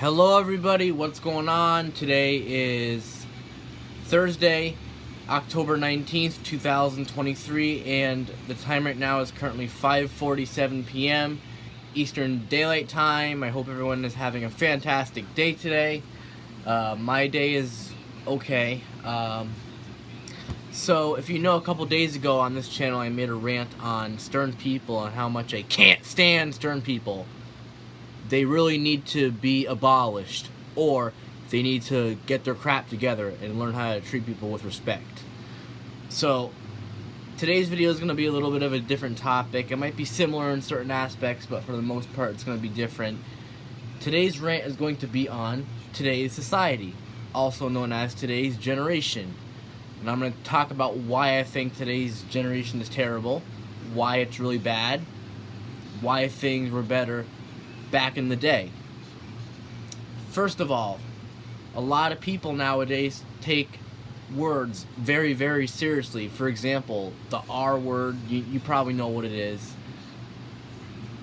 Hello everybody, what's going on? Today is Thursday, October 19th, 2023, and the time right now is currently 5:47 p.m. Eastern Daylight Time. I hope everyone is having a fantastic day today. My day is okay. So if you know, a couple days ago on this channel I made a rant on stern people and how much I can't stand stern people. They really need to be abolished, or they need to get their crap together and learn how to treat people with respect. So today's video is going to be a little bit of a different topic. It might be similar in certain aspects, but for the most part it's going to be different. Today's rant is going to be on today's society, also known as today's generation. And I'm going to talk about why I think today's generation is terrible, why it's really bad, why things were better back in the day. First of all, a lot of people nowadays take words very, very seriously. For example, the R word, you probably know what it is.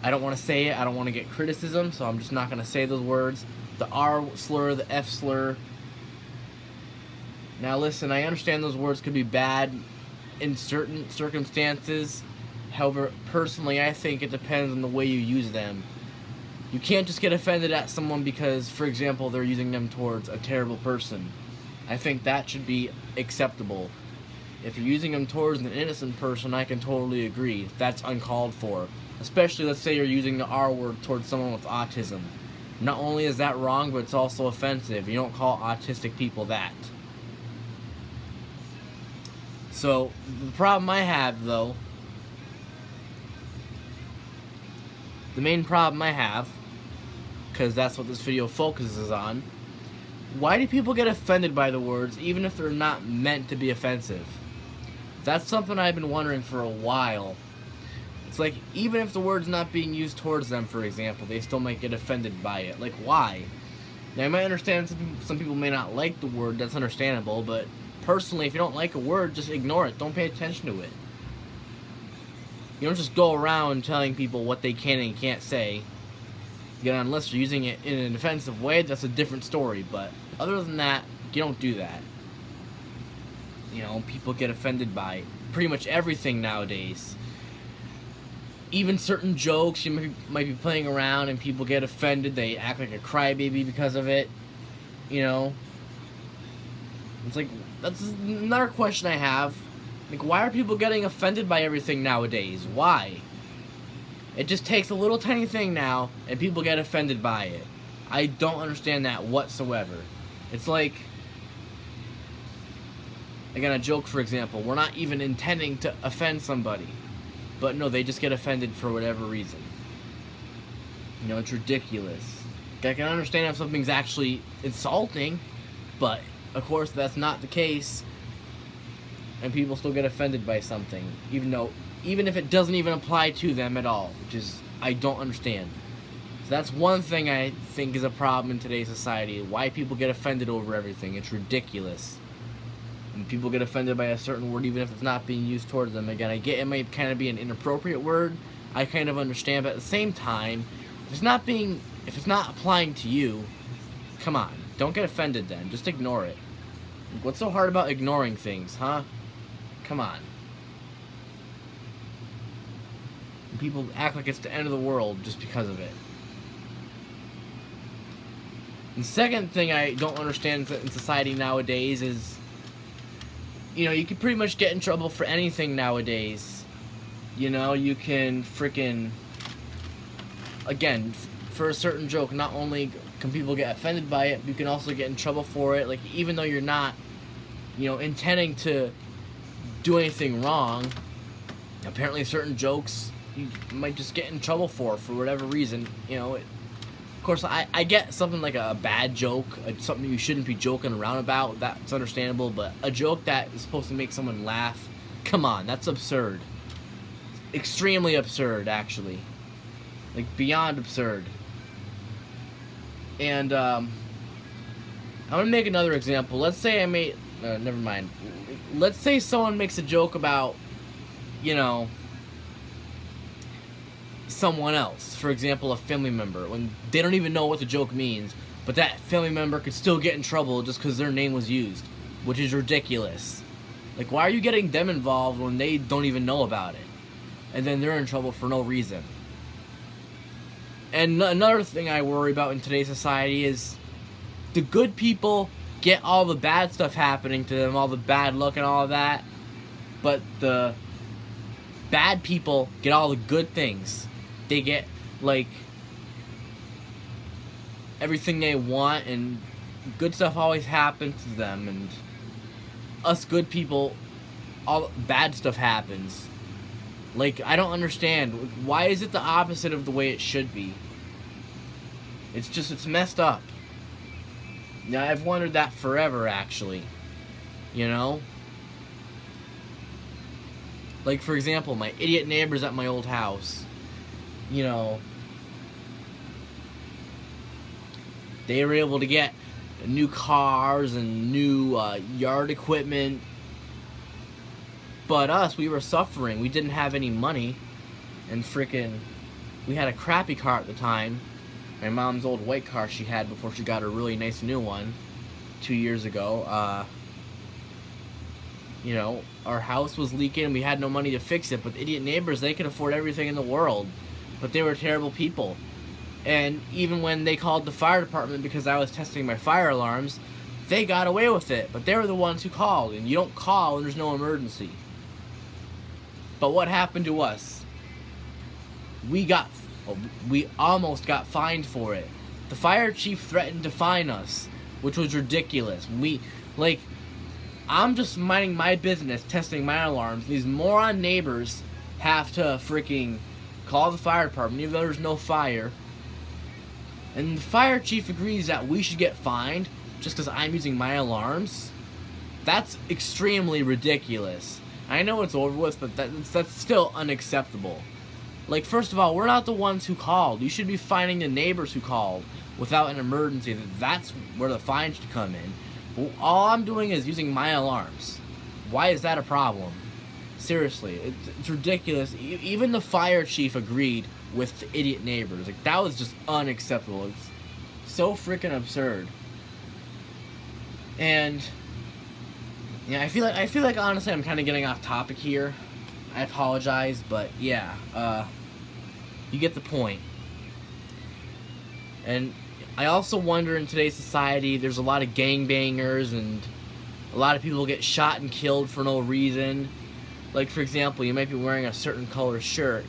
I don't want to say it, I don't want to get criticism, so I'm just not going to say those words. The R slur, the F slur. Now listen, I understand those words could be bad in certain circumstances. However, personally, I think it depends on the way you use them. You can't just get offended at someone because, for example, they're using them towards a terrible person. I think that should be acceptable. If you're using them towards an innocent person, I can totally agree. That's uncalled for. Especially, let's say you're using the R word towards someone with autism. Not only is that wrong, but it's also offensive. You don't call autistic people that. So, the problem I have, though, the main problem I have, because that's what this video focuses on, why do people get offended by the words even if they're not meant to be offensive? That's something I've been wondering for a while. It's like, even if the word's not being used towards them, for example, they still might get offended by it. Like, why? Now, I might understand some people may not like the word, that's understandable, but personally, if you don't like a word, just ignore it. Don't pay attention to it. You don't just go around telling people what they can and can't say. Unless you're using it in an offensive way, that's a different story. But other than that, you don't do that. People get offended by pretty much everything nowadays. Even certain jokes you might be playing around and people get offended. They act like a crybaby because of it. It's like, that's another question I have. Like, why are people getting offended by everything nowadays? Why? It just takes a little tiny thing now, and people get offended by it. I don't understand that whatsoever. It's like, again, a joke, for example. We're not even intending to offend somebody. But no, they just get offended for whatever reason. It's ridiculous. I can understand if something's actually insulting, but, of course, that's not the case. And people still get offended by something, even if it doesn't even apply to them at all, which is, I don't understand. So that's one thing I think is a problem in today's society, why people get offended over everything. It's ridiculous. And people get offended by a certain word even if it's not being used towards them. Again, I get it might kind of be an inappropriate word, I kind of understand, but at the same time, if it's not applying to you, come on, don't get offended then, just ignore it. What's so hard about ignoring things, huh? Come on. People act like it's the end of the world just because of it. And the second thing I don't understand in society nowadays is, you can pretty much get in trouble for anything nowadays. You can freaking, again, for a certain joke, not only can people get offended by it, but you can also get in trouble for it. Like, even though you're not, intending to do anything wrong, apparently certain jokes you might just get in trouble for whatever reason. Of course, I get something like a bad joke, something you shouldn't be joking around about, that's understandable, but a joke that is supposed to make someone laugh, come on, that's absurd. Extremely absurd, actually. Like, beyond absurd. And, I'm gonna make another example. Let's say never mind. Let's say someone makes a joke about, someone else, for example, a family member, when they don't even know what the joke means, but that family member could still get in trouble just because their name was used, which is ridiculous. Like, why are you getting them involved when they don't even know about it? And then they're in trouble for no reason. And another thing I worry about in today's society is the good people get all the bad stuff happening to them, all the bad luck and all of that, but the bad people get all the good things. They get, like, everything they want, and good stuff always happens to them, and us good people, all bad stuff happens. Like, I don't understand. Why is it the opposite of the way it should be? It's messed up. Yeah, I've wondered that forever, actually. You know? Like, for example, my idiot neighbors at my old house. You know, they were able to get new cars and new yard equipment. But us, we were suffering. We didn't have any money. And freaking, we had a crappy car at the time. My mom's old white car she had before she got a really nice new one 2 years ago. You know, our house was leaking and we had no money to fix it. But the idiot neighbors, they could afford everything in the world. But they were terrible people. And even when they called the fire department because I was testing my fire alarms, they got away with it. But they were the ones who called. And you don't call when there's no emergency. But what happened to us? We almost got fined for it. The fire chief threatened to fine us, which was ridiculous. I'm just minding my business, testing my alarms. These moron neighbors have to freaking call the fire department, even though there's no fire. And the fire chief agrees that we should get fined just because I'm using my alarms. That's extremely ridiculous. I know it's over with, but that's still unacceptable. Like, first of all, we're not the ones who called. You should be fining the neighbors who called without an emergency. That's where the fine should come in. But all I'm doing is using my alarms. Why is that a problem? Seriously, it's ridiculous. Even the fire chief agreed with the idiot neighbors. Like, that was just unacceptable. It's so freaking absurd. And yeah, I feel like honestly I'm kind of getting off topic here. I apologize, but yeah, you get the point. And I also wonder, in today's society, there's a lot of gangbangers and a lot of people get shot and killed for no reason. Like, for example, you might be wearing a certain color shirt.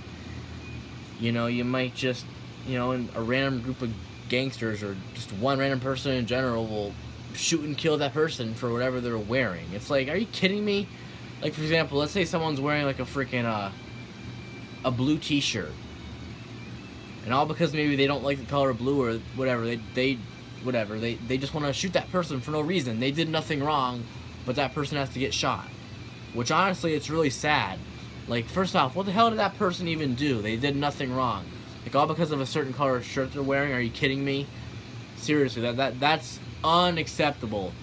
You know, you might just, you know, in a random group of gangsters or just one random person in general will shoot and kill that person for whatever they're wearing. It's like, are you kidding me? Like, for example, let's say someone's wearing like a freaking a blue t-shirt. And all because maybe they don't like the color blue or whatever, they just want to shoot that person for no reason. They did nothing wrong, but that person has to get shot. Which, honestly, it's really sad. Like, first off, what the hell did that person even do? They did nothing wrong. Like, all because of a certain color shirt they're wearing? Are you kidding me? Seriously, that's unacceptable.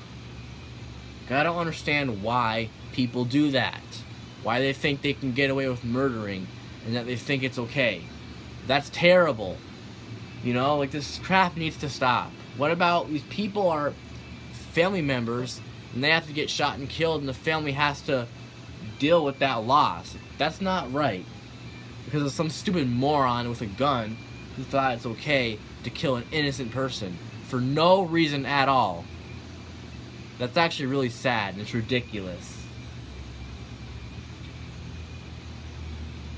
I don't understand why people do that. Why they think they can get away with murdering and that they think it's okay. That's terrible. You know, like, this crap needs to stop. What about these people are family members and they have to get shot and killed and the family has to deal with that loss? That's not right. Because of some stupid moron with a gun who thought it's okay to kill an innocent person for no reason at all. That's actually really sad and it's ridiculous.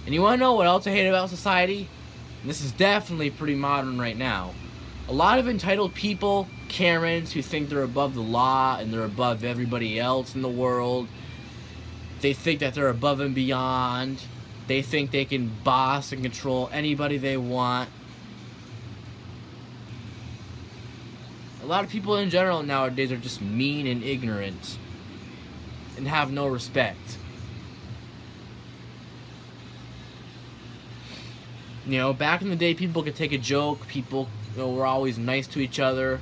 And you want to know what else I hate about society? And this is definitely pretty modern right now. A lot of entitled people, Karens, who think they're above the law and they're above everybody else in the world. They think that they're above and beyond. They think they can boss and control anybody they want. A lot of people in general nowadays are just mean and ignorant and have no respect. You know, back in the day, people could take a joke. People, you know, were always nice to each other.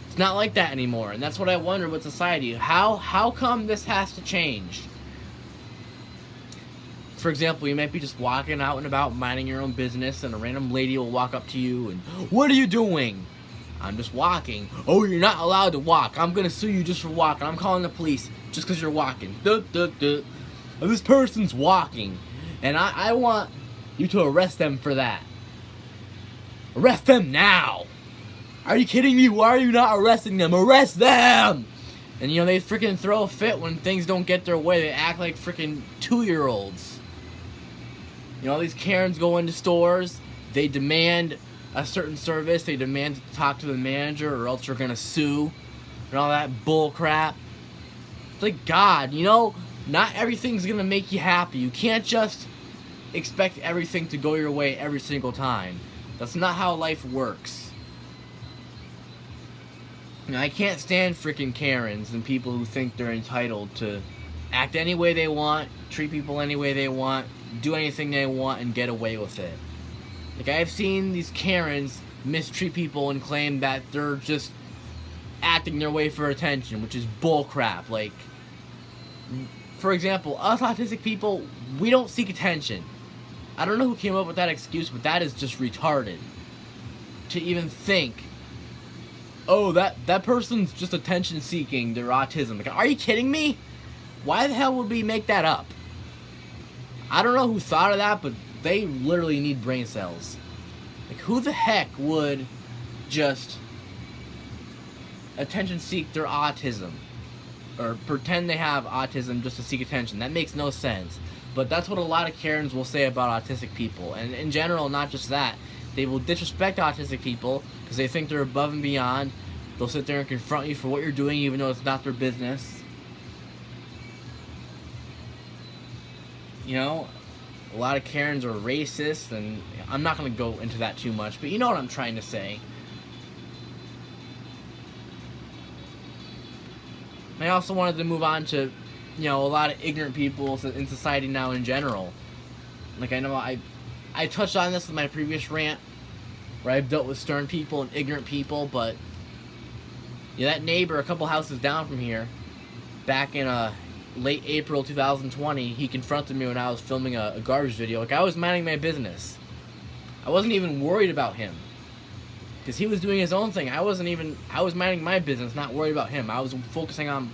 It's not like that anymore, and that's what I wonder with society. How come this has to change? for example, you might be just walking out and about minding your own business, and a random lady will walk up to you and, "What are you doing?" "I'm just walking." "Oh, you're not allowed to walk. I'm gonna sue you just for walking. I'm calling the police just because you're walking." Duh, duh, duh. This person's walking, and I want you to arrest them for that. Arrest them now! Are you kidding me? Why are you not arresting them? Arrest them! And you know, they freaking throw a fit when things don't get their way. They act like freaking 2-year-olds. You know, these Karens go into stores, they demand a certain service, they demand to talk to the manager or else you're gonna sue, and all that bull crap. It's like, God, you know, not everything's gonna make you happy. You can't just expect everything to go your way every single time. That's not how life works. You know, I can't stand freaking Karens and people who think they're entitled to act any way they want, treat people any way they want, do anything they want, and get away with it. Like, I've seen these Karens mistreat people and claim that they're just acting their way for attention, which is bullcrap. Like, for example, us autistic people, we don't seek attention. I don't know who came up with that excuse, but that is just retarded. To even think, oh, that person's just attention seeking, they're autism. Like, are you kidding me? Why the hell would we make that up? I don't know who thought of that, but they literally need brain cells. Like, who the heck would just attention seek their autism? Or pretend they have autism just to seek attention? That makes no sense. But that's what a lot of Karens will say about autistic people. And in general, not just that. They will disrespect autistic people because they think they're above and beyond. They'll sit there and confront you for what you're doing even though it's not their business. You know, a lot of Karens are racist, and I'm not going to go into that too much, but you know what I'm trying to say. I also wanted to move on to, you know, a lot of ignorant people in society now in general. Like, I know I touched on this in my previous rant, where I've dealt with stern people and ignorant people, but yeah, that neighbor a couple houses down from here, back in late April 2020, he confronted me when I was filming a garbage video. Like, I was minding my business. I wasn't even worried about him, because he was doing his own thing. I was minding my business, not worried about him. I was focusing on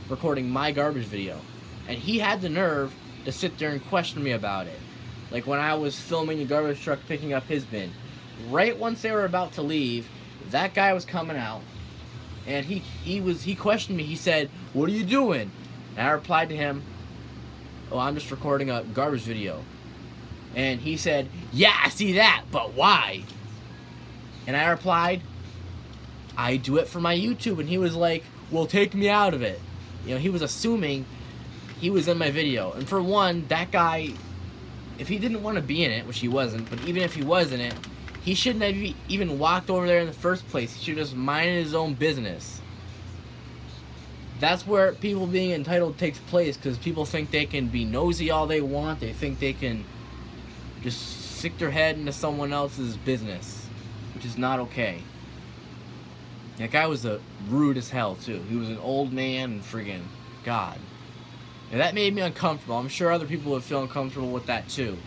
recording my garbage video. And he had the nerve to sit there and question me about it. Like, when I was filming the garbage truck picking up his bin. Right once they were about to leave, that guy was coming out, and he questioned me. He said, "What are you doing?" And I replied to him, "Oh, I'm just recording a garbage video." And he said, "Yeah, I see that, but why?" And I replied, "I do it for my YouTube." And he was like, "Well, take me out of it." You know, he was assuming he was in my video. And for one, that guy, if he didn't want to be in it, which he wasn't, but even if he was in it, he shouldn't have even walked over there in the first place. He should have just minded his own business. That's where people being entitled takes place, because people think they can be nosy all they want. They think they can just stick their head into someone else's business, which is not okay. That guy was rude as hell, too. He was an old man and friggin' God. And that made me uncomfortable. I'm sure other people would feel uncomfortable with that, too.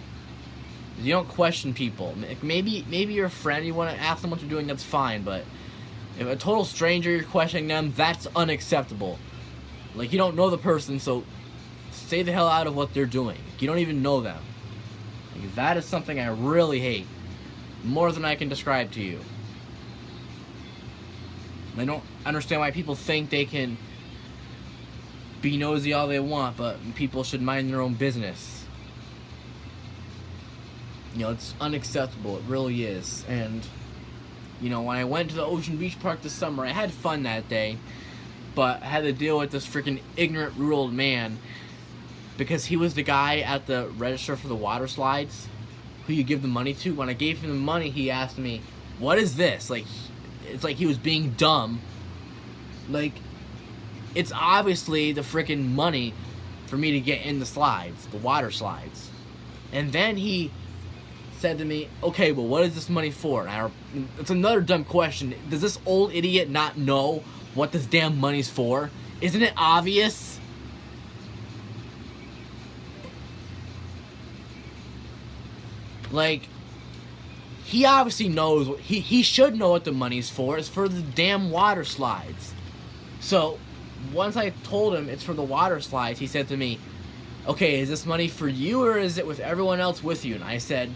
You don't question people. Maybe you're a friend, you want to ask them what they're doing, that's fine, but if a total stranger, you're questioning them, that's unacceptable. Like, you don't know the person, so stay the hell out of what they're doing. You don't even know them. Like, that is something I really hate. More than I can describe to you. I don't understand why people think they can be nosy all they want, but people should mind their own business. You know, it's unacceptable. It really is. And, you know, when I went to the Ocean Beach Park this summer, I had fun that day, but I had to deal with this freaking ignorant, rude old man, because he was the guy at the register for the water slides who you give the money to. When I gave him the money, he asked me, "What is this?" Like, it's like he was being dumb. Like, it's obviously the freaking money for me to get in the slides, the water slides. And then he said to me, "Okay, well, what is this money for?" And it's another dumb question. Does this old idiot not know what this damn money's for? Isn't it obvious? Like, he obviously knows, he should know what the money's for. It's for the damn water slides. So, once I told him it's for the water slides, he said to me, okay, is this money for you or is it with everyone else with you? And I said,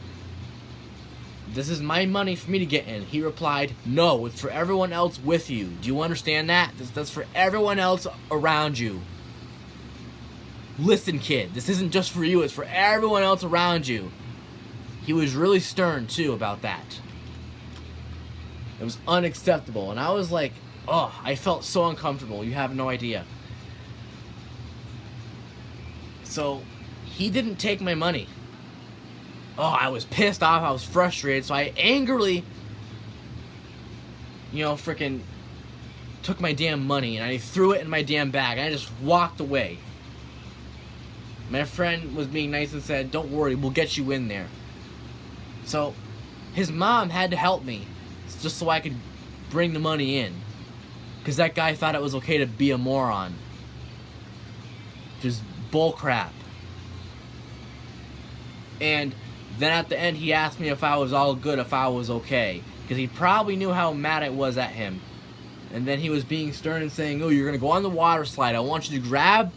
this is my money for me to get in. He replied, no, it's for everyone else with you. Do you understand that? That's for everyone else around you. Listen, kid, this isn't just for you, it's for everyone else around you. He was really stern, too, about that. It was unacceptable. And I was like, oh, I felt so uncomfortable. You have no idea. So, he didn't take my money. Oh, I was pissed off. I was frustrated. So I angrily, freaking took my damn money and I threw it in my damn bag. And I just walked away. My friend was being nice and said, don't worry, we'll get you in there. So, his mom had to help me just so I could bring the money in. Because that guy thought it was okay to be a moron. Just bullcrap. And then at the end, he asked me if I was all good, if I was okay. Because he probably knew how mad I was at him. And then he was being stern and saying, oh, you're going to go on the water slide. I want you to grab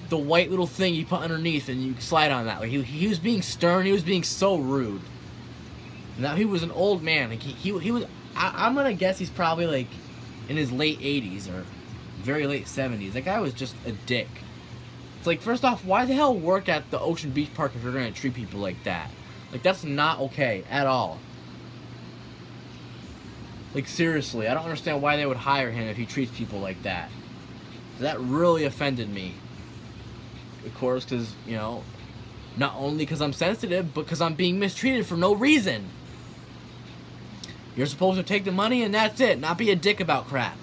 the white little thing you put underneath and you slide on that. Like he was being stern. He was being so rude. Now, he was an old man. Like he was, I'm going to guess he's probably like in his late 80s or very late 70s. That guy was just a dick. It's like, first off, why the hell work at the Ocean Beach Park if you're going to treat people like that? Like, that's not okay at all. Like, seriously, I don't understand why they would hire him if he treats people like that. That really offended me. Of course, because, not only because I'm sensitive, but because I'm being mistreated for no reason. You're supposed to take the money and that's it, not be a dick about crap.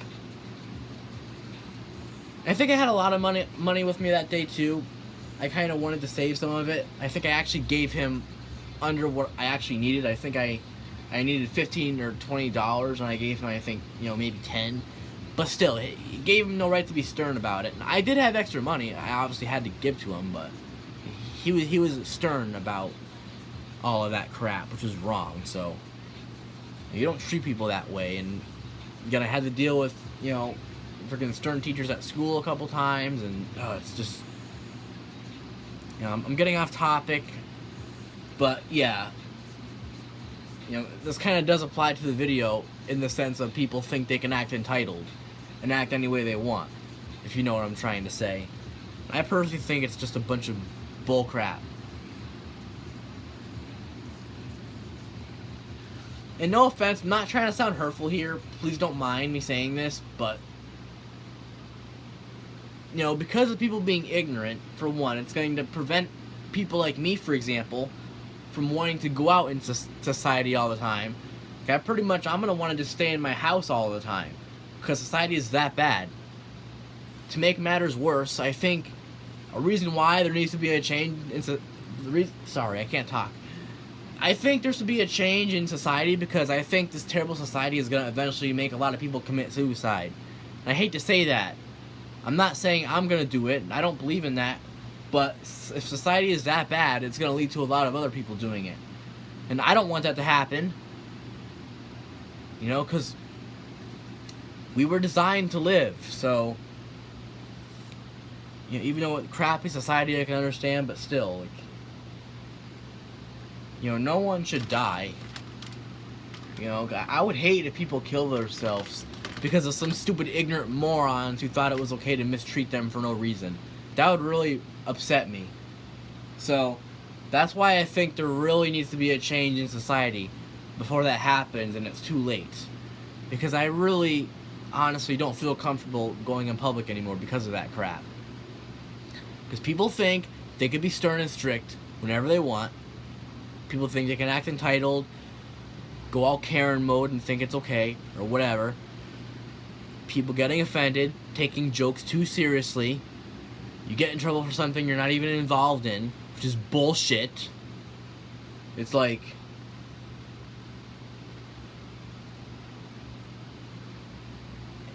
I think I had a lot of money with me that day too. I kind of wanted to save some of it. I think I actually gave him under what I actually needed. I think I needed $15 or $20 and I gave him, I think, maybe 10. But still, it gave him no right to be stern about it. And I did have extra money. I obviously had to give to him, but he was stern about all of that crap, which was wrong. So you don't treat people that way. And again, I had to deal with, freaking stern teachers at school a couple times, and it's just, I'm getting off topic, but yeah, this kind of does apply to the video in the sense of people think they can act entitled and act any way they want, if you know what I'm trying to say. I personally think it's just a bunch of bullcrap. And no offense, I'm not trying to sound hurtful here, please don't mind me saying this, but because of people being ignorant, for one, it's going to prevent people like me, for example, from wanting to go out into society all the time. I'm going to want to just stay in my house all the time, because society is that bad. To make matters worse, I think a reason why there needs to be a change sorry, I can't talk. I think there should be a change in society, because I think this terrible society is going to eventually make a lot of people commit suicide. And I hate to say that. I'm not saying I'm going to do it. I don't believe in that. But if society is that bad, it's going to lead to a lot of other people doing it. And I don't want that to happen. Because we were designed to live. So, even though it's crappy society I can understand, but still, no one should die. I would hate if people kill themselves because of some stupid ignorant morons who thought it was okay to mistreat them for no reason. That would really upset me. So, that's why I think there really needs to be a change in society before that happens and it's too late. Because I really, honestly, don't feel comfortable going in public anymore because of that crap. Because people think they could be stern and strict whenever they want. People think they can act entitled, go all Karen mode and think it's okay, or whatever. People getting offended, taking jokes too seriously. You get in trouble for something you're not even involved in, which is bullshit. It's like,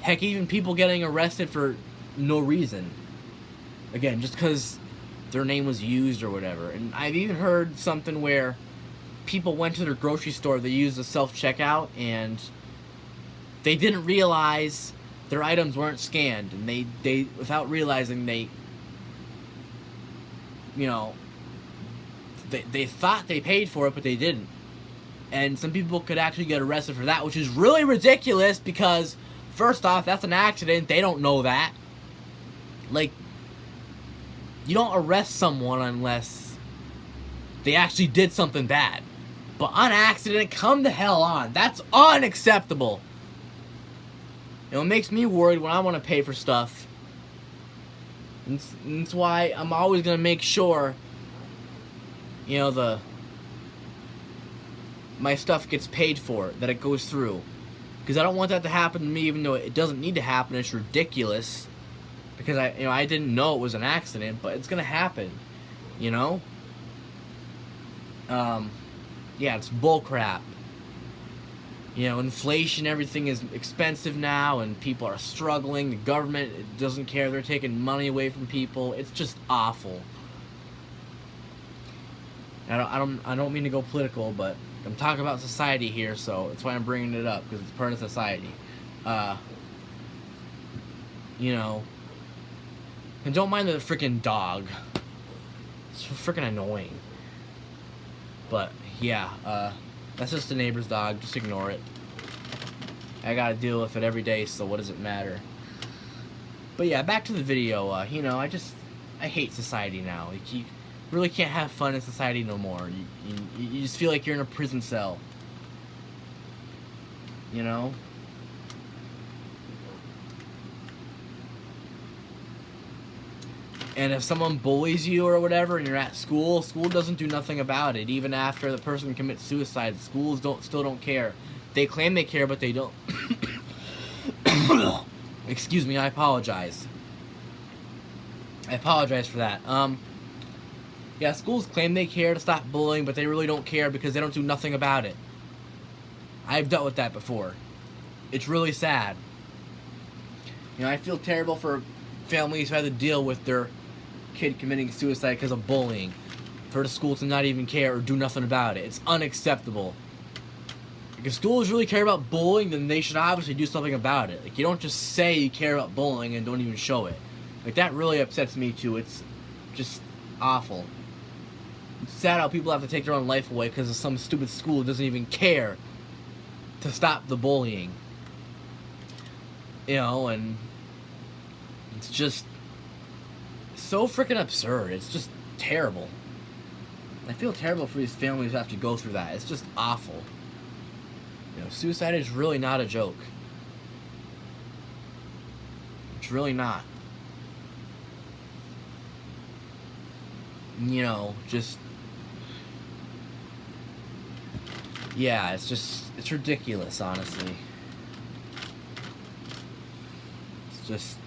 heck, even people getting arrested for no reason. Again, just because their name was used or whatever. And I've even heard something where people went to their grocery store, they used a self-checkout, and they didn't realize their items weren't scanned, and they without realizing, they thought they paid for it, but they didn't. And some people could actually get arrested for that, which is really ridiculous because, first off, that's an accident. They don't know that. Like, you don't arrest someone unless they actually did something bad. But on accident, come the hell on. That's unacceptable. It makes me worried when I want to pay for stuff. And that's why I'm always going to make sure, my stuff gets paid for, that it goes through. Because I don't want that to happen to me, even though it doesn't need to happen. It's ridiculous. Because I didn't know it was an accident, but it's going to happen. Yeah, it's bullcrap. Inflation, everything is expensive now, and people are struggling. The government doesn't care. They're taking money away from people. It's just awful. I don't mean to go political, but I'm talking about society here, so that's why I'm bringing it up, because it's part of society. And don't mind the freaking dog. It's freaking annoying. But yeah, that's just the neighbor's dog. Just ignore it. I gotta deal with it every day, so what does it matter? But yeah, back to the video. I hate society now. Like, you really can't have fun in society no more. You just feel like you're in a prison cell. And if someone bullies you or whatever, and you're at school, school doesn't do nothing about it. Even after the person commits suicide, schools still don't care. They claim they care, but they don't. Excuse me, I apologize. I apologize for that. Yeah, schools claim they care to stop bullying, but they really don't care because they don't do nothing about it. I've dealt with that before. It's really sad. I feel terrible for families who have to deal with their kid committing suicide because of bullying. For the school to not even care or do nothing about it. It's unacceptable. If schools really care about bullying, then they should obviously do something about it. Like, you don't just say you care about bullying and don't even show it. Like, that really upsets me too. It's just awful. It's sad how people have to take their own life away because of some stupid school that doesn't even care to stop the bullying. And it's just so freaking absurd. It's just terrible. I feel terrible for these families who have to go through that. It's just awful. Suicide is really not a joke. It's really not. Just... yeah, it's ridiculous, honestly. It's just...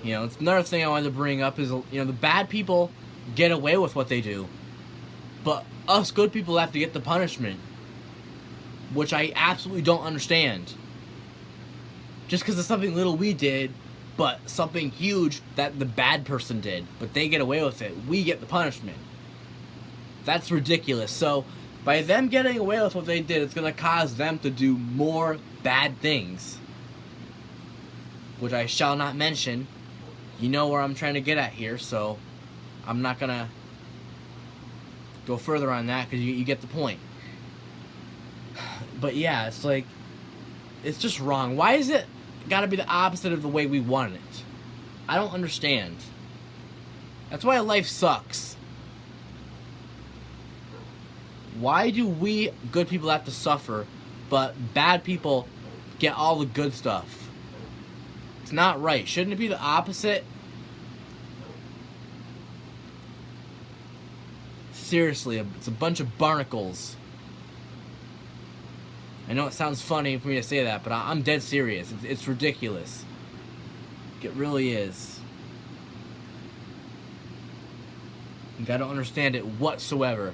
it's another thing I wanted to bring up is, the bad people get away with what they do. But us good people have to get the punishment. Which I absolutely don't understand. Just because of something little we did, but something huge that the bad person did. But they get away with it. We get the punishment. That's ridiculous. So, by them getting away with what they did, it's going to cause them to do more bad things. Which I shall not mention. You know where I'm trying to get at here, so I'm not going to go further on that because you get the point. But yeah, it's like, it's just wrong. Why is it got to be the opposite of the way we want it? I don't understand. That's why life sucks. Why do we good people have to suffer, but bad people get all the good stuff? It's not right. Shouldn't it be the opposite? Seriously, it's a bunch of barnacles. I know it sounds funny for me to say that, but I'm dead serious. It's ridiculous. It really is. Like, I don't understand it whatsoever.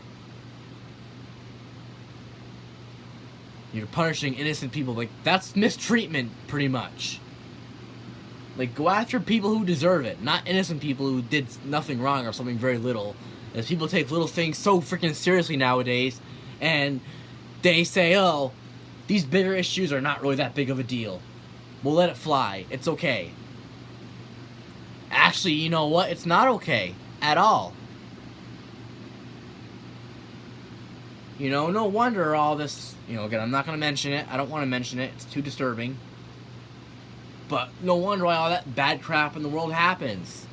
You're punishing innocent people. Like, that's mistreatment, pretty much. Like, go after people who deserve it, not innocent people who did nothing wrong or something very little. As people take little things so freaking seriously nowadays, and they say, oh, these bigger issues are not really that big of a deal. We'll let it fly. It's okay. Actually, you know what? It's not okay at all. You know, no wonder all this, you know, again, I'm not going to mention it. I don't want to mention it. It's too disturbing. But no wonder why all that bad crap in the world happens.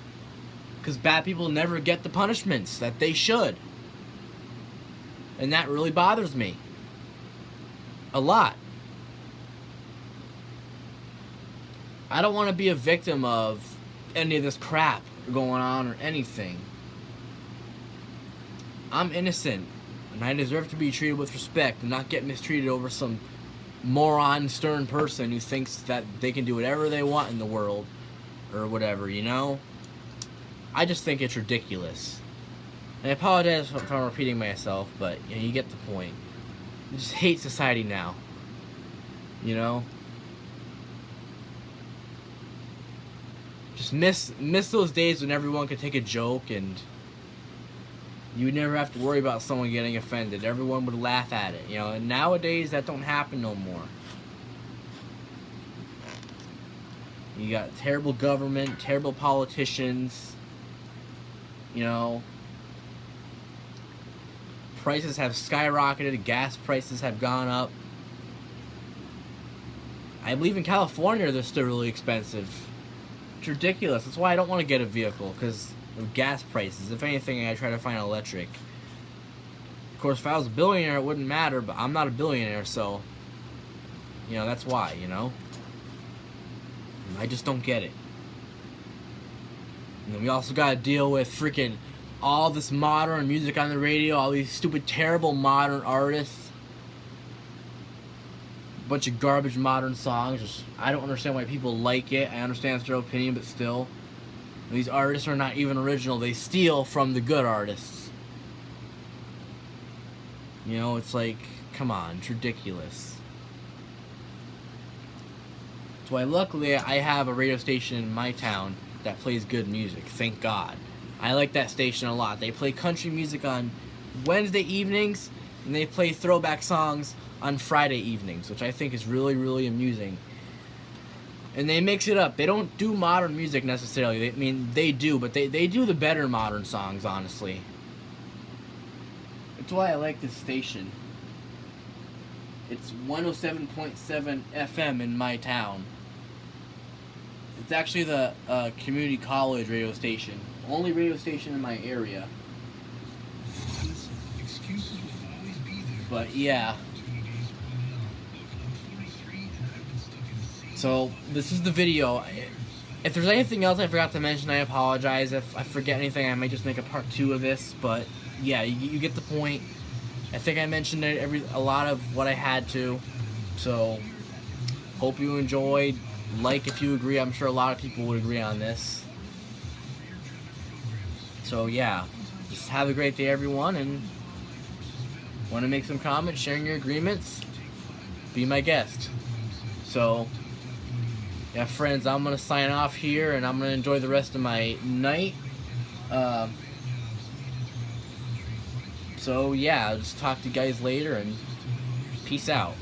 Because bad people never get the punishments that they should. And that really bothers me. A lot. I don't want to be a victim of any of this crap going on or anything. I'm innocent. And I deserve to be treated with respect and not get mistreated over some moron, stern person who thinks that they can do whatever they want in the world or whatever, you know? I just think it's ridiculous. And I apologize if I'm repeating myself, but you know, you get the point. I just hate society now. You know? Just miss those days when everyone could take a joke and you would never have to worry about someone getting offended. Everyone would laugh at it, you know. And nowadays, that don't happen no more. You got terrible government, terrible politicians. You know, prices have skyrocketed. Gas prices have gone up. I believe in California, they're still really expensive. It's ridiculous. That's why I don't want to get a vehicle, because of gas prices. If anything, I try to find electric. Of course, if I was a billionaire, it wouldn't matter, but I'm not a billionaire, so, you know, that's why, you know? I just don't get it. And then we also gotta deal with freaking all this modern music on the radio, all these stupid, terrible modern artists. Bunch of garbage modern songs. Just, I don't understand why people like it. I understand it's their opinion, but still. These artists are not even original. They steal from the good artists. You know, it's like, come on, it's ridiculous. That's why luckily I have a radio station in my town that plays good music, thank God. I like that station a lot. They play country music on Wednesday evenings, and they play throwback songs on Friday evenings, which I think is really, really amusing. And they mix it up. They don't do modern music necessarily. I mean, they do, but they do the better modern songs, honestly. That's why I like this station. It's 107.7 FM in my town. It's actually the community college radio station. Only radio station in my area. But yeah. So, this is the video. If there's anything else I forgot to mention, I apologize. If I forget anything, I might just make a part 2 of this. But, yeah, you get the point. I think I mentioned a lot of what I had to. So, hope you enjoyed. Like if you agree. I'm sure a lot of people would agree on this. So, yeah. Just have a great day, everyone. And want to make some comments, sharing your agreements, be my guest. So, yeah, friends, I'm going to sign off here, and I'm going to enjoy the rest of my night. So, yeah, I'll just talk to you guys later, and peace out.